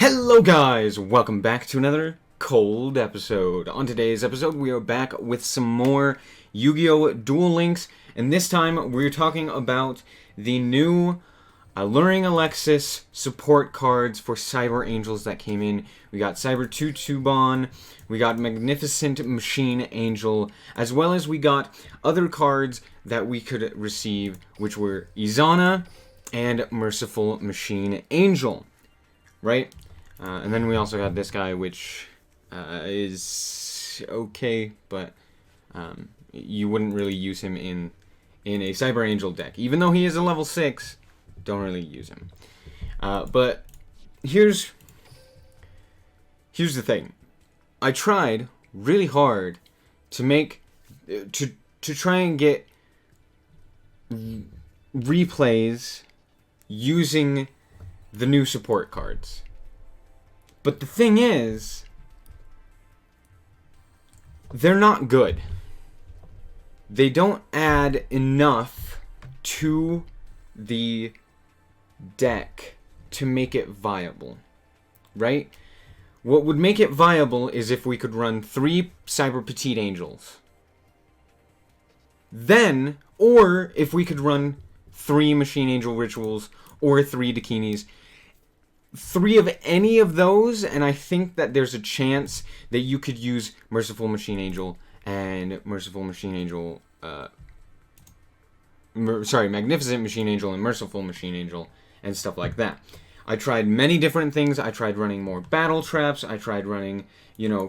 Hello guys, welcome back to another cold episode. On today's episode we are back with some more Yu-Gi-Oh! Duel Links, and this time we're talking about the new Alluring Alexis support cards for Cyber Angels that came in. We got Cyber Tutubon, we got Magnificent Machine Angel, as well as we got other cards that we could receive, which were Izana and Merciful Machine Angel, right? And then we also got this guy, which is okay, but you wouldn't really use him in a Cyber Angel deck. Even though he is a level 6, don't really use him. But here's the thing. I tried really hard to make to try and get replays using the new support cards. But the thing is, they're not good. They don't add enough to the deck to make it viable, right? What would make it viable is if we could run 3 Cyber Petite Angels. Then, or if we could run 3 Machine Angel Rituals or 3 Dakinis. 3 of any of those, and I think that there's a chance that you could use Merciful Machine Angel and Magnificent Machine Angel and Merciful Machine Angel and stuff like that. I tried many different things. I tried running more Battle Traps. I tried running,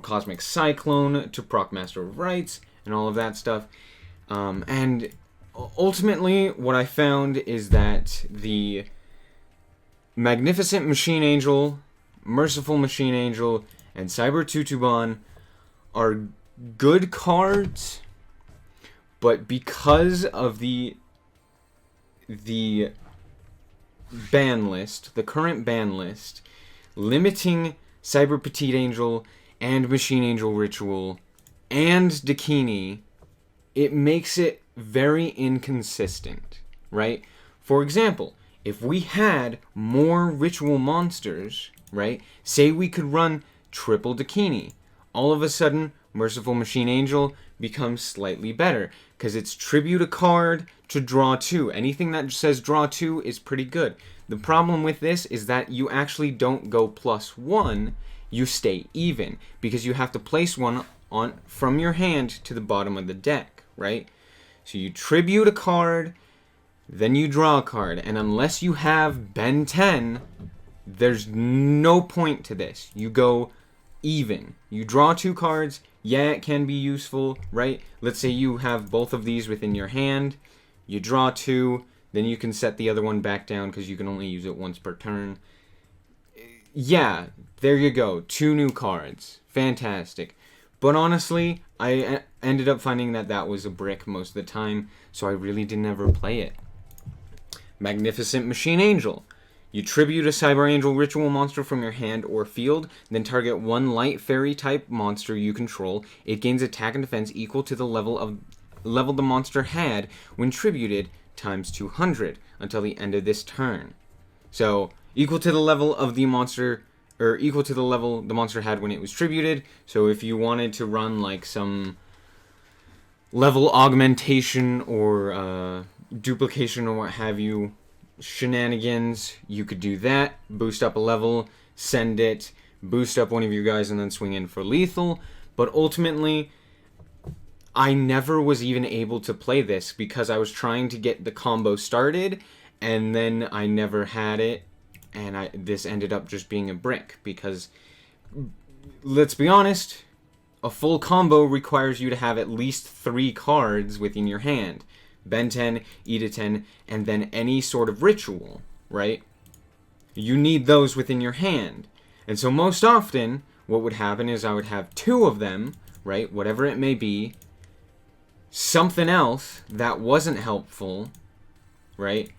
Cosmic Cyclone to proc Master of Rights and all of that stuff. And ultimately, what I found is that the Magnificent Machine Angel, Merciful Machine Angel, and Cyber Tutubon are good cards, but because of the ban list, the current ban list, limiting Cyber Petite Angel and Machine Angel Ritual and Dakini, it makes it very inconsistent, right? For example, if we had more ritual monsters, right? Say we could run triple Dakini. All of a sudden, Merciful Machine Angel becomes slightly better because it's tribute a card to draw 2. Anything that says draw 2 is pretty good. The problem with this is that you actually don't go +1, you stay even because you have to place one on from your hand to the bottom of the deck, right? So you tribute a card, then you draw a card, and unless you have Ben 10, there's no point to this. You go even. You draw 2 cards, yeah, it can be useful, right? Let's say you have both of these within your hand, you draw 2, then you can set the other one back down because you can only use it once per turn. Yeah, there you go, 2 new cards. Fantastic. But honestly, I ended up finding that was a brick most of the time, so I really didn't ever play it. Magnificent Machine Angel. You tribute a Cyber Angel Ritual monster from your hand or field, then target 1 Light Fairy type monster you control. It gains attack and defense equal to the level the monster had when tributed times 200 until the end of this turn. So, equal to the level of the monster, or equal to the level the monster had when it was tributed. So if you wanted to run like some level augmentation or duplication or what have you shenanigans, you could do that. Boost up a level, send it, boost up one of your guys, and then swing in for lethal. But ultimately, I never was even able to play this because I was trying to get the combo started, and then I never had it, and this ended up just being a brick because, let's be honest, a full combo requires you to have at least 3 cards within your hand. Ben 10, Eda 10, and then any sort of ritual, right? You need those within your hand. And so most often, what would happen is I would have 2 of them, right? Whatever it may be. Something else that wasn't helpful, right?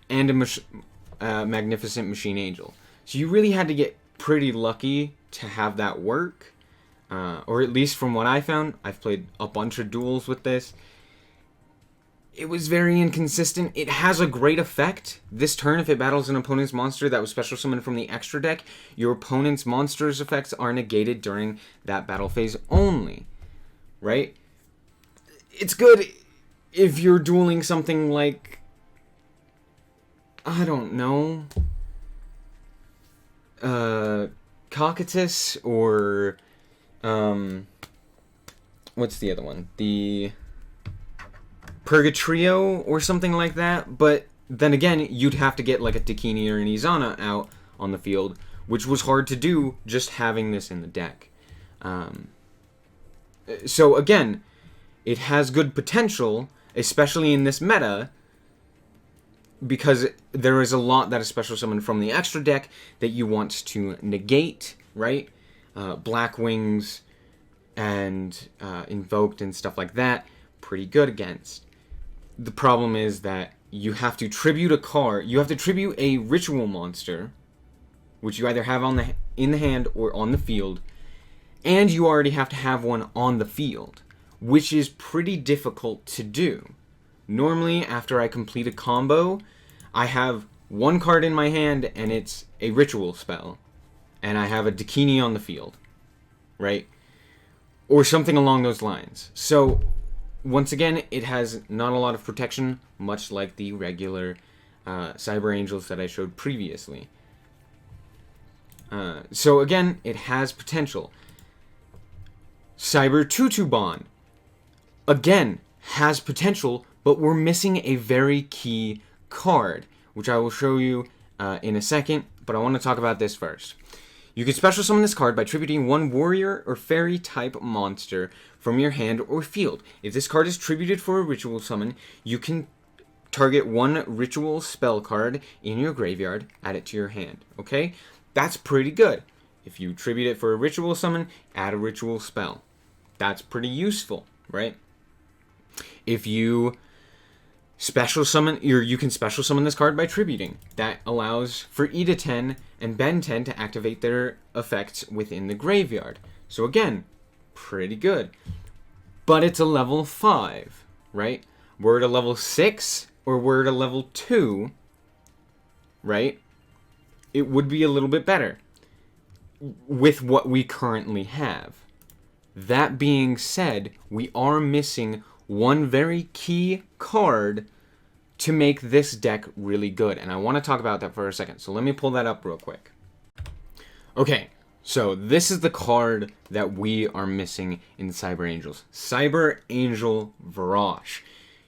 And a Magnificent Machine Angel. So you really had to get pretty lucky to have that work. Or at least from what I found, I've played a bunch of duels with this. it was very inconsistent. It has a great effect. This turn, if it battles an opponent's monster that was special summoned from the extra deck, your opponent's monster's effects are negated during that battle phase only. Right? It's good if you're dueling something like, I don't know, Cocytus or, what's the other one? The Purgatrio or something like that. But then again, you'd have to get like a Dakini or an Izana out on the field, which was hard to do just having this in the deck. So again, it has good potential, especially in this meta, because there is a lot that is special summoned from the extra deck that you want to negate, right? Black Wings and Invoked and stuff like that, pretty good against. The problem is that you have to tribute a card, you have to tribute a ritual monster, which you either have in the hand or on the field, and you already have to have one on the field, which is pretty difficult to do. Normally, after I complete a combo, I have one card in my hand and it's a ritual spell, and I have a Dakini on the field, right? Or something along those lines. So, once again, it has not a lot of protection, much like the regular Cyber Angels that I showed previously. So again, it has potential. Cyber Tutubon, again, has potential, but we're missing a very key card, which I will show you in a second, but I want to talk about this first. You can special summon this card by tributing one warrior or fairy type monster from your hand or field. If this card is tributed for a ritual summon, you can target one ritual spell card in your graveyard, add it to your hand, okay? That's pretty good. If you tribute it for a ritual summon, add a ritual spell. That's pretty useful, right? If you special summon, you can special summon this card by tributing. That allows for Ida 10 and Ben 10 to activate their effects within the graveyard. So again, pretty good. But it's a level 5, right? We're at a level 6 or we're at a level 2, right? It would be a little bit better with what we currently have. That being said, we are missing one very key card to make this deck really good, and I want to talk about that for a second. So let me pull that up real quick. Okay, so this is the card that we are missing in Cyber Angels. Cyber Angel Varash.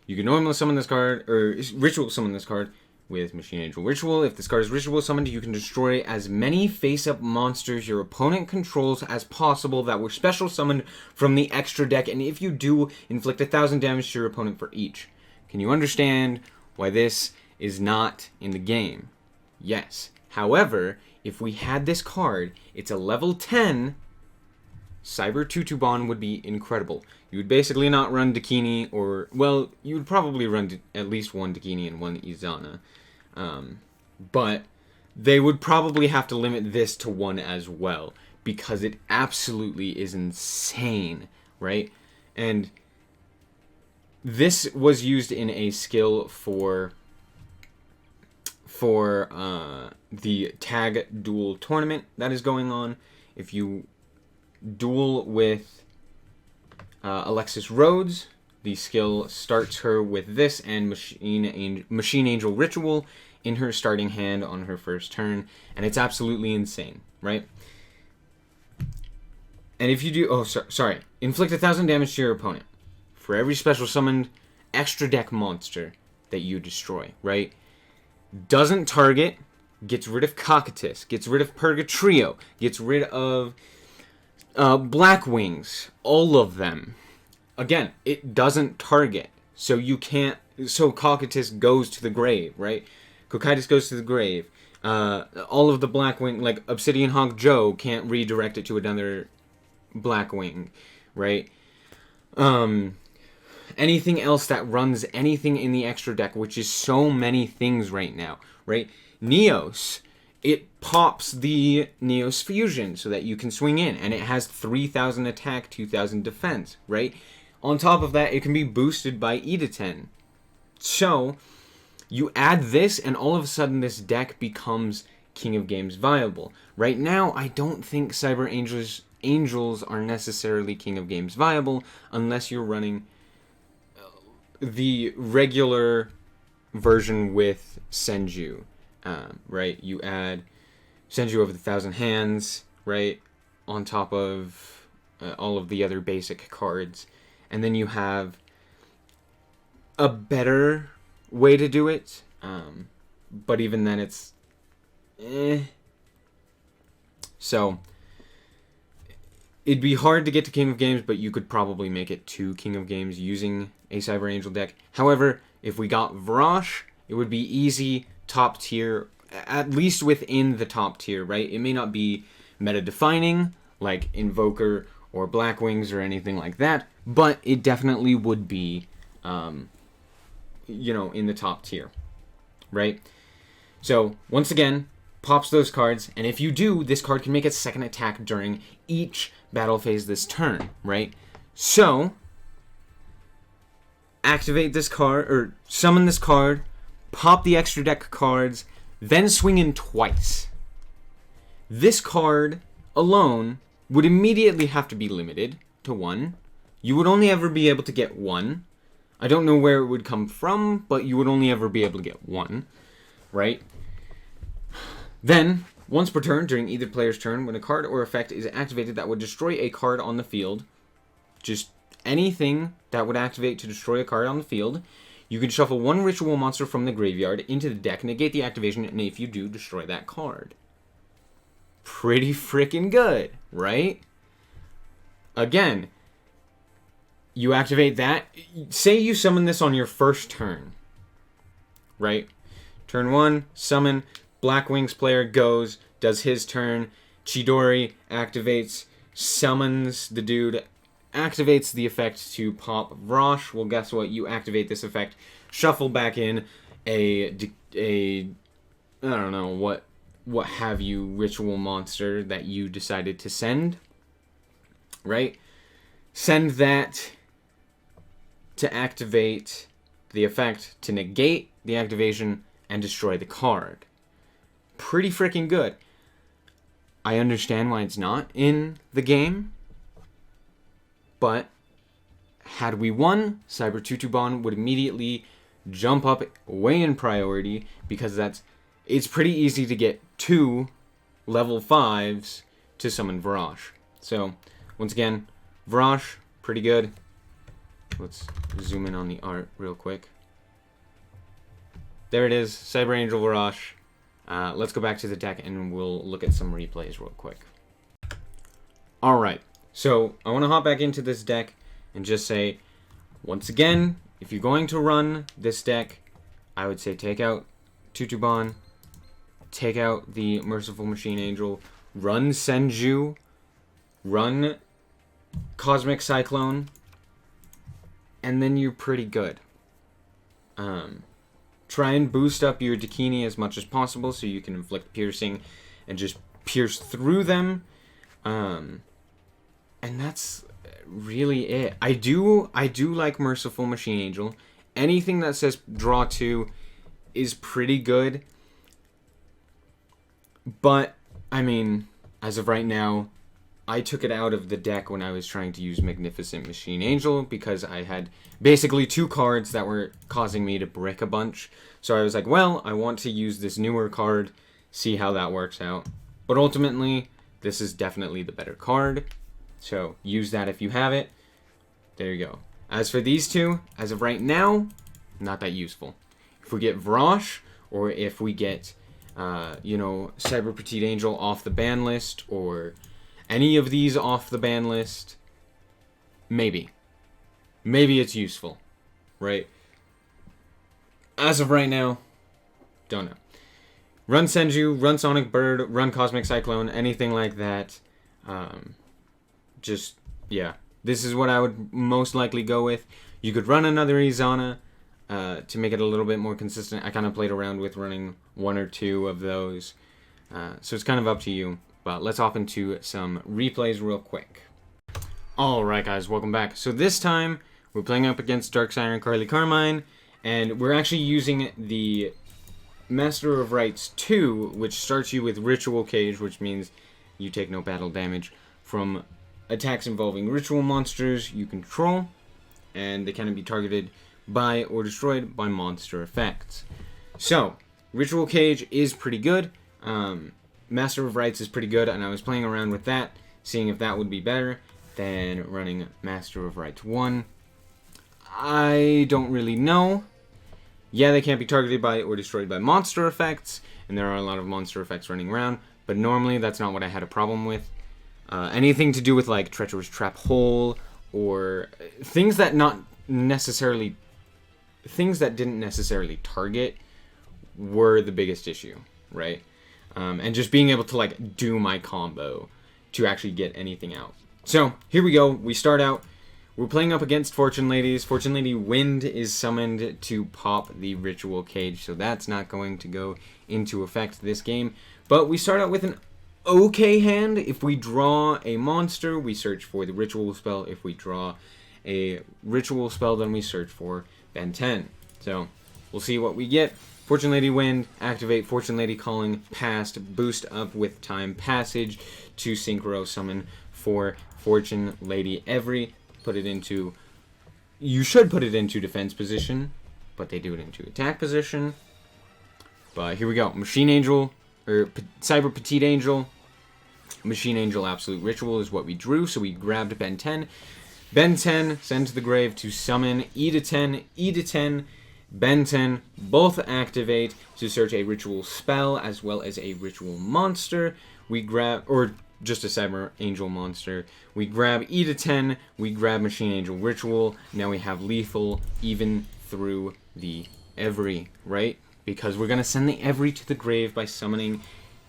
You can normally summon this card, or ritual summon this card with Machine Angel Ritual. If this card is ritual summoned, you can destroy as many face-up monsters your opponent controls as possible that were special summoned from the extra deck, and if you do, inflict 1,000 damage to your opponent for each. Can you understand why this is not in the game? Yes. However, if we had this card, it's a level 10, Cyber Tutubon would be incredible. You would basically not run Dakini, or, well, you would probably run at least one Dakini and one Izana. But they would probably have to limit this to one as well, because it absolutely is insane, right? And this was used in a skill for the Tag Duel tournament that is going on. If you duel with Alexis Rhodes, the skill starts her with this and Machine Angel Ritual in her starting hand on her first turn, and it's absolutely insane, right? And if you do, inflict 1,000 damage to your opponent for every special summoned extra deck monster that you destroy, right? Doesn't target, gets rid of Cocytus, gets rid of Purgatrio, gets rid of Black Wings, all of them. Again, it doesn't target, so you can't. So Cocytus goes to the grave, right? Cocytus goes to the grave. All of the Black Wing, like Obsidian Hawk Joe, can't redirect it to another Black Wing, right? Anything else that runs anything in the extra deck, which is so many things right now, right? Neos, it pops the Neos Fusion so that you can swing in, and it has 3,000 attack, 2,000 defense, right? On top of that, it can be boosted by Ida 10, So, you add this, and all of a sudden this deck becomes King of Games viable. Right now, I don't think Cyber Angels are necessarily King of Games viable, unless you're running the regular version with Senju, right? You add Senju of the Thousand Hands, right, on top of all of the other basic cards, and then you have a better way to do it, but even then it's So it'd be hard to get to King of Games, but you could probably make it to King of Games using a Cyber Angel deck. However, if we got Vrash, it would be easy, top tier, at least within the top tier, right? It may not be meta-defining, like Invoker or Black Wings or anything like that, but it definitely would be, in the top tier, right? So, once again, pops those cards, and if you do, this card can make its second attack during each battle phase this turn, right? So, activate this card, or summon this card, pop the extra deck cards, then swing in twice. This card alone would immediately have to be limited to 1. You would only ever be able to get 1. I don't know where it would come from, but you would only ever be able to get 1, right? Then, once per turn, during either player's turn, when a card or effect is activated that would destroy a card on the field, just anything that would activate to destroy a card on the field, you can shuffle 1 ritual monster from the graveyard into the deck, negate the activation, and if you do, destroy that card. Pretty freaking good, right? Again, you activate that. Say you summon this on your first turn, right? Turn 1, summon. Black Wings player goes, does his turn. Chidori activates, summons the dude, activates the effect to pop Vrash. Well, guess what? You activate this effect, shuffle back in a I don't know, what have you, ritual monster that you decided to send, right? Send that to activate the effect to negate the activation and destroy the card. Pretty freaking good. I understand why it's not in the game, but had we won, Cyber Tutubon would immediately jump up way in priority, because it's pretty easy to get 2 level 5s to summon Vrash. So, once again, Vrash, pretty good. Let's zoom in on the art real quick. There it is, Cyber Angel Vrash. Let's go back to the deck and we'll look at some replays real quick. Alright, so I want to hop back into this deck and just say, once again, if you're going to run this deck, I would say take out Tutubon, take out the Merciful Machine Angel, run Senju, run Cosmic Cyclone, and then you're pretty good. Try and boost up your Dakini as much as possible so you can inflict piercing and just pierce through them. And that's really it. I do like Merciful Machine Angel. Anything that says draw 2 is pretty good. But, I mean, as of right now, I took it out of the deck when I was trying to use Magnificent Machine Angel because I had basically 2 cards that were causing me to brick a bunch. So I was like, well, I want to use this newer card, see how that works out. But ultimately, this is definitely the better card. So use that if you have it. There you go. As for these 2, as of right now, not that useful. If we get Vrash, or if we get, Cyber Petite Angel off the ban list, or any of these off the ban list, maybe. Maybe it's useful, right? As of right now, don't know. Run Senju, run Sonic Bird, run Cosmic Cyclone, anything like that. Yeah. This is what I would most likely go with. You could run another Izana to make it a little bit more consistent. I kind of played around with running 1 or 2 of those. So it's kind of up to you. But let's hop into some replays real quick. Alright guys, welcome back. So this time, we're playing up against Dark Siren Carly Carmine. And we're actually using the Master of Rites 2, which starts you with Ritual Cage, which means you take no battle damage from attacks involving ritual monsters you control, and they cannot be targeted by or destroyed by monster effects. So, Ritual Cage is pretty good. Master of Rites is pretty good, and I was playing around with that, seeing if that would be better than running Master of Rites 1. I don't really know. Yeah, they can't be targeted by or destroyed by monster effects, and there are a lot of monster effects running around, but normally that's not what I had a problem with. Anything to do with like Treacherous Trap Hole, or things that didn't necessarily target were the biggest issue, right? And just being able to like do my combo to actually get anything out. So here we go. We start out. We're playing up against Fortune Ladies. Fortune Lady Wind is summoned to pop the Ritual Cage, so that's not going to go into effect this game. But we start out with an okay hand. If we draw a monster, we search for the Ritual spell. If we draw a Ritual spell, then we search for Ben 10. So we'll see what we get. Fortune Lady Wind, activate Fortune Lady Calling, past, boost up with time passage to synchro summon for Fortune Lady Every. You should put it into defense position, but they do it into attack position. But here we go. Machine Angel, or Cyber Petite Angel. Machine Angel Absolute Ritual is what we drew, so we grabbed Ben 10. Ben 10, send to the grave to summon E to 10, E to 10, Ben 10, both activate to search a ritual spell as well as a ritual monster. We grab, or just a Cyber Angel monster. We grab E to 10, we grab Machine Angel Ritual. Now we have lethal even through the Every, right? Because we're going to send the Every to the grave by summoning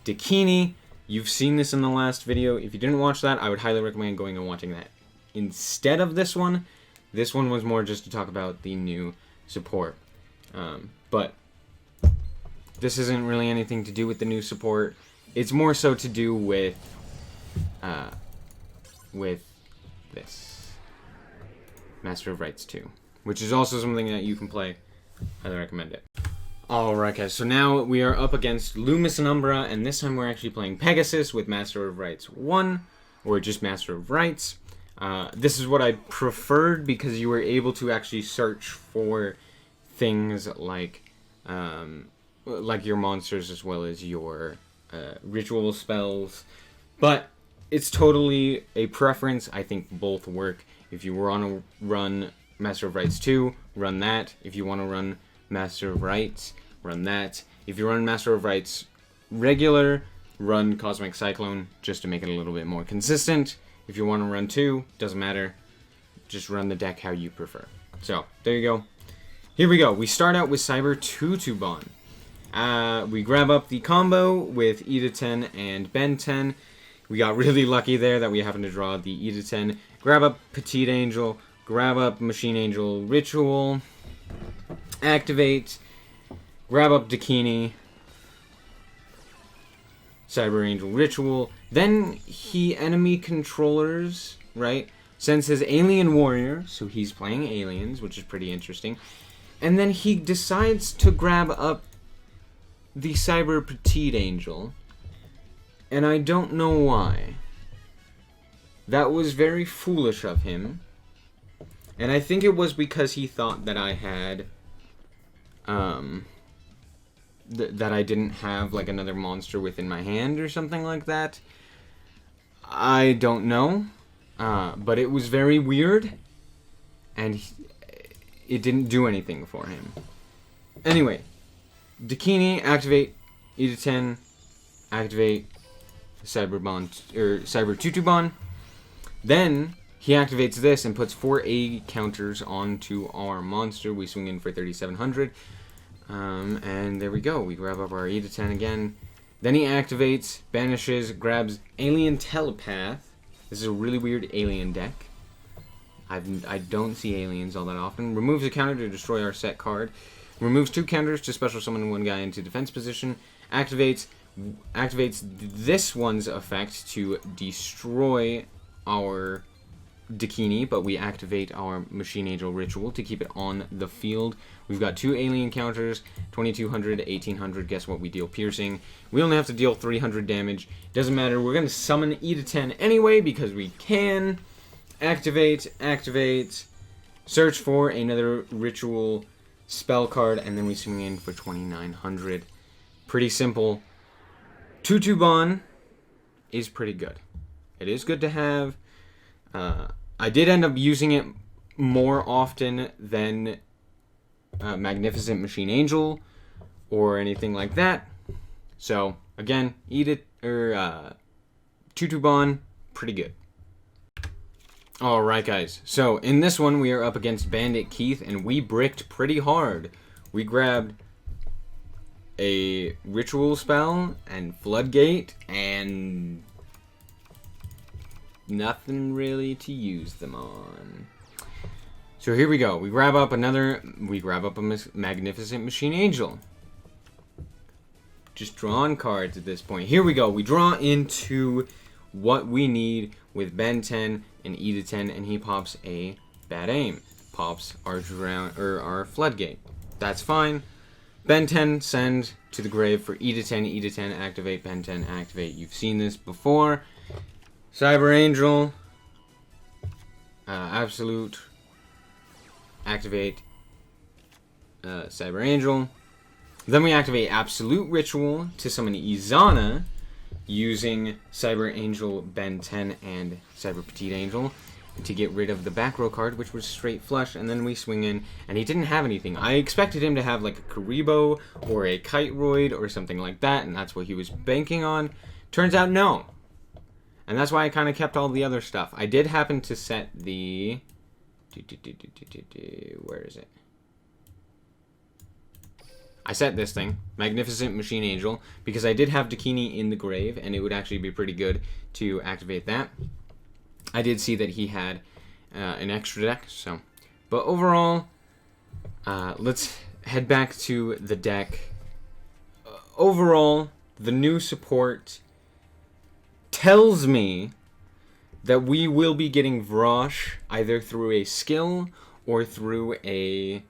Dakini. You've seen this in the last video. If you didn't watch that, I would highly recommend going and watching that instead of this one. This one was more just to talk about the new support. But this isn't really anything to do with the new support. It's more so to do with this Master of Rites 2, which is also something that you can play. Highly recommend it. Alright guys, so now we are up against Loomis and Umbra, and this time we're actually playing Pegasus with Master of Rites 1, or just Master of Rites. This is what I preferred because you were able to actually search for things like your monsters as well as your ritual spells. But it's totally a preference. I think both work. If you want to run Master of Rites 2, run that. If you want to run Master of Rites, run that. If you run Master of Rites regular, run Cosmic Cyclone just to make it a little bit more consistent. If you want to run 2, doesn't matter. Just run the deck how you prefer. So, there you go. Here we go. We start out with Cyber Tutubon. We grab up the combo with E to 10 and Ben 10. We got really lucky there that we happened to draw the E to 10. Grab up Petite Angel. Grab up Machine Angel Ritual. Activate. Grab up Dakini. Cyber Angel Ritual. Then he enemy controllers, right? Sends his Alien Warrior, so he's playing aliens, which is pretty interesting. And then he decides to grab up the Cyber Petite Angel. And I don't know why. That was very foolish of him. And I think it was because he thought that I had that I didn't have like another monster within my hand or something like that. I don't know. But it was very weird. And it didn't do anything for him. Anyway, Dakini, activate E to 10, activate Cyber Tutubon. Then he activates this and puts 4 A counters onto our monster. We swing in for 3,700. And there we go. We grab up our E to 10 again. Then he activates, banishes, grabs Alien Telepath. This is a really weird alien deck. I don't see aliens all that often. Removes a counter to destroy our set card. Removes 2 counters to special summon 1 guy into defense position. Activates this one's effect to destroy our Dakini, but we activate our Machine Angel Ritual to keep it on the field. We've got 2 alien counters, 2200, 1800. Guess what? We deal piercing. We only have to deal 300 damage. Doesn't matter. We're going to summon E to 10 anyway because we can. Activate, search for another ritual spell card, and then we swing in for 2900. Pretty simple. Tutubon is pretty good. It is good to have. I did end up using it more often than Magnificent Machine Angel or anything like that. So again, Tutubon, pretty good. Alright guys, so in this one we are up against Bandit Keith, and we bricked pretty hard. We grabbed a ritual spell and Floodgate and nothing really to use them on. So here we go. We grab up a Magnificent Machine Angel. Just drawing cards at this point. Here we go. We draw into what we need with Ben 10 and E to 10, and he pops a Bad Aim. Pops our Floodgate. That's fine. Ben 10, send to the grave for E to 10, E to 10, activate, Ben 10, activate. You've seen this before. Cyber Angel, Absolute, activate, Cyber Angel. Then we activate Absolute Ritual to summon Izana using Cyber Angel, Ben 10, and Cyber Petite Angel to get rid of the back row card, which was straight flush, and then we swing in, and he didn't have anything. I expected him to have like a Karibo or a Kiteroid or something like that, and that's what he was banking on. Turns out no. And that's why I kind of kept all the other stuff. I did happen to set the... Where is it? I set this thing, Magnificent Machine Angel, because I did have Dakini in the grave, and it would actually be pretty good to activate that. I did see that he had an extra deck, so... But overall, let's head back to the deck. Overall, the new support tells me that we will be getting Vrosh either through a skill or through an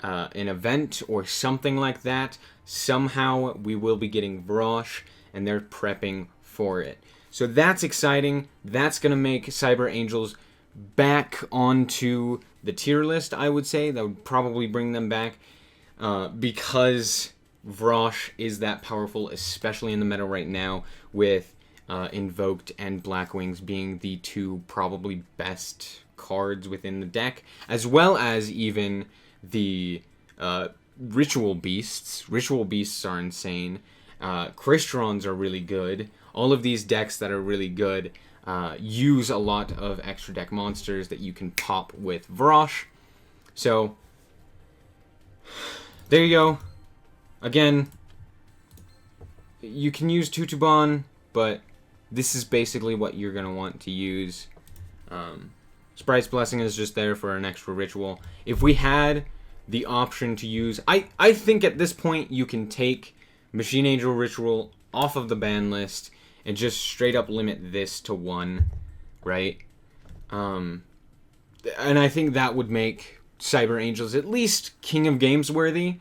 event or something like that. Somehow we will be getting Vrosh, and they're prepping for it. So that's exciting. That's going to make Cyber Angels back onto the tier list, I would say. That would probably bring them back because Vrosh is that powerful, especially in the meta right now, with Invoked and Blackwings being the two probably best cards within the deck, as well as even the Ritual Beasts. Ritual Beasts are insane. Cristrons are really good. All of these decks that are really good use a lot of extra deck monsters that you can pop with Vrosh. So, there you go. Again, you can use Tutubon, but this is basically what you're going to want to use. Sprite's Blessing is just there for an extra ritual. If we had the option to use... I think at this point you can take Machine Angel Ritual off of the ban list and just straight up limit this to 1, right? And I think that would make Cyber Angels at least King of Games worthy.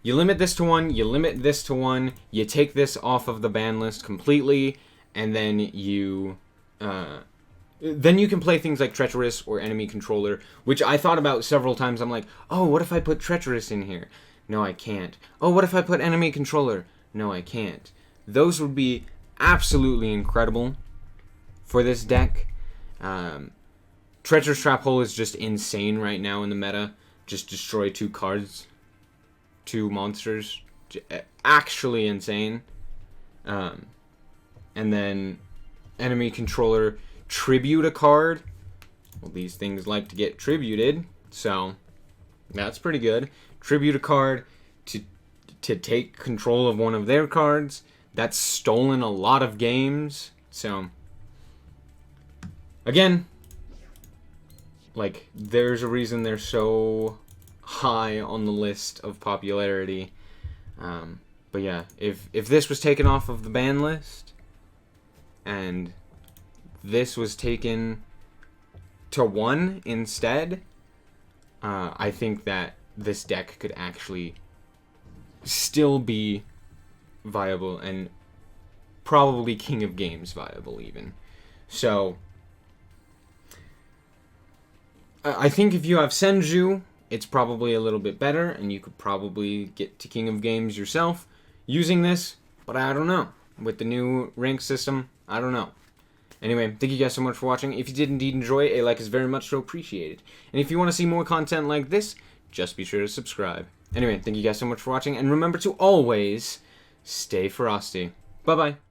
You limit this to 1, you limit this to 1, you take this off of the ban list completely, and then you can play things like Treacherous or Enemy Controller, which I thought about several times. I'm like, oh, what if I put Treacherous in here? No, I can't. Oh, what if I put Enemy Controller? No, I can't. Those would be absolutely incredible for this deck. Treacherous Trap Hole is just insane right now in the meta. Just destroy 2 cards. 2 monsters. Actually insane. And then Enemy Controller, tribute a card. Well, these things like to get tributed, so that's pretty good. Tribute a card to take control of one of their cards. That's stolen a lot of games. So, again, like, there's a reason they're so high on the list of popularity. But yeah, if this was taken off of the ban list, and this was taken to 1 instead, I think that this deck could actually still be viable and probably King of Games viable even. So I think if you have Senju, it's probably a little bit better, and you could probably get to King of Games yourself using this, but I don't know. With the new rank system, I don't know. Anyway, thank you guys so much for watching. If you did indeed enjoy, a like is very much so appreciated. And if you want to see more content like this, just be sure to subscribe. Anyway, thank you guys so much for watching, and remember to always stay frosty. Bye-bye.